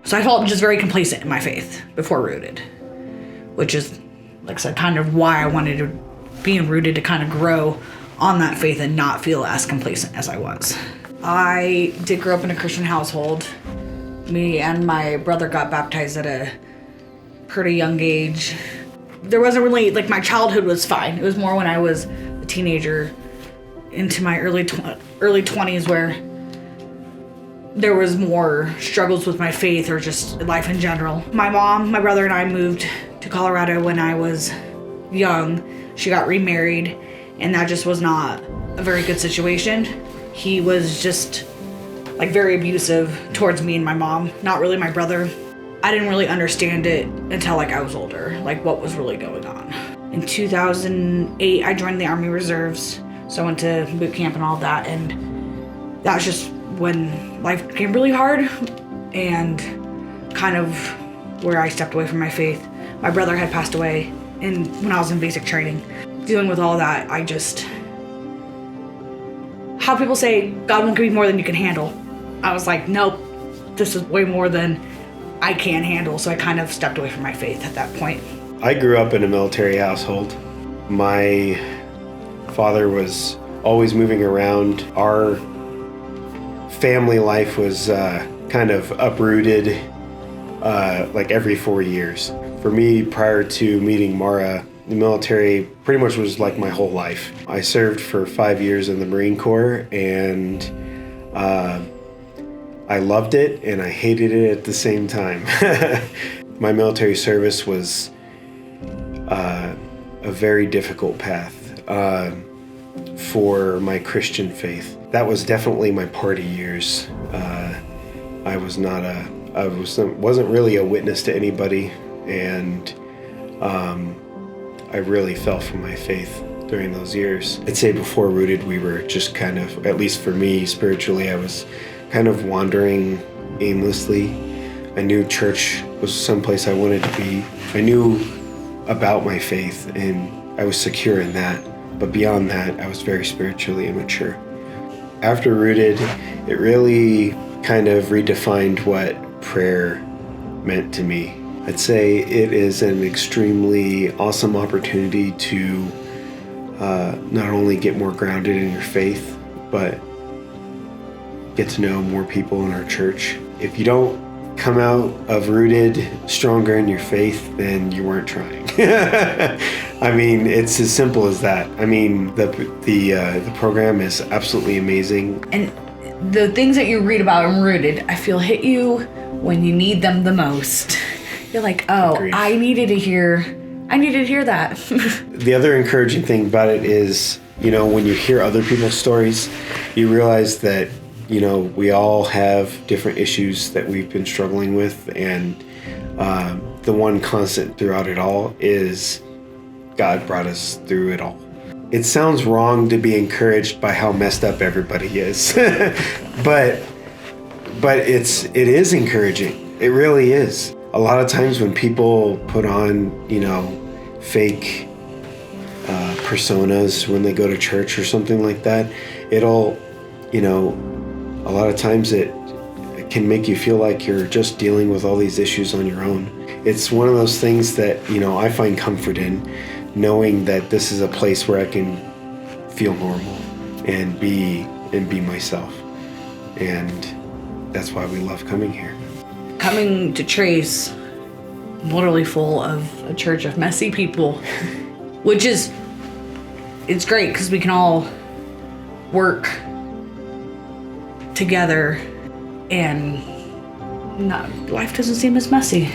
So I felt just very complacent in my faith before Rooted, which is, like I said, kind of why I wanted to be in Rooted, to kind of grow on that faith and not feel as complacent as I was. I did grow up in a Christian household. Me and my brother got baptized at a pretty young age. There wasn't really, like, my childhood was fine. It was more when I was a teenager into my early 20s where there was more struggles with my faith or just life in general. My mom, my brother, and I moved to Colorado when I was young. She got remarried, and that just was not a very good situation. He was just, like, very abusive towards me and my mom, not really my brother. I didn't really understand it until, like, I was older, like, what was really going on. In 2008, I joined the Army Reserves, so I went to boot camp and all that, and that was just when life became really hard and kind of where I stepped away from my faith. My brother had passed away when I was in basic training. Dealing with all that, I just... How people say, God won't give you more than you can handle. I was like, nope, this is way more than I can handle, so I kind of stepped away from my faith at that point. I grew up in a military household. My father was always moving around. Our family life was kind of uprooted like every 4 years. For me, prior to meeting Marah, the military pretty much was like my whole life. I served for 5 years in the Marine Corps, and I loved it and I hated it at the same time. My military service was a very difficult path for my Christian faith. That was definitely my party years. I wasn't really a witness to anybody, and I really fell from my faith during those years. I'd say before Rooted, we were just kind of, at least for me spiritually, I was kind of wandering aimlessly. I knew church was someplace I wanted to be. I knew about my faith and I was secure in that. But beyond that, I was very spiritually immature. After Rooted, it really kind of redefined what prayer meant to me. I'd say it is an extremely awesome opportunity to not only get more grounded in your faith, but get to know more people in our church. If you don't come out of Rooted stronger in your faith, then you weren't trying. I mean, it's as simple as that. I mean, the program is absolutely amazing. And the things that you read about in Rooted, I feel hit you when you need them the most. You're like, oh, agreed. I needed to hear that. The other encouraging thing about it is, you know, when you hear other people's stories, you realize that, you know, we all have different issues that we've been struggling with, and the one constant throughout it all is God brought us through it all. It sounds wrong to be encouraged by how messed up everybody is, but it is encouraging. It really is. A lot of times when people put on, you know, fake personas when they go to church or something like that, it'll, you know, a lot of times it can make you feel like you're just dealing with all these issues on your own. It's one of those things that, you know, I find comfort in, knowing that this is a place where I can feel normal and be myself. And that's why we love coming here. Coming to Trace, literally full of a church of messy people, which is, it's great because we can all work together and life doesn't seem as messy.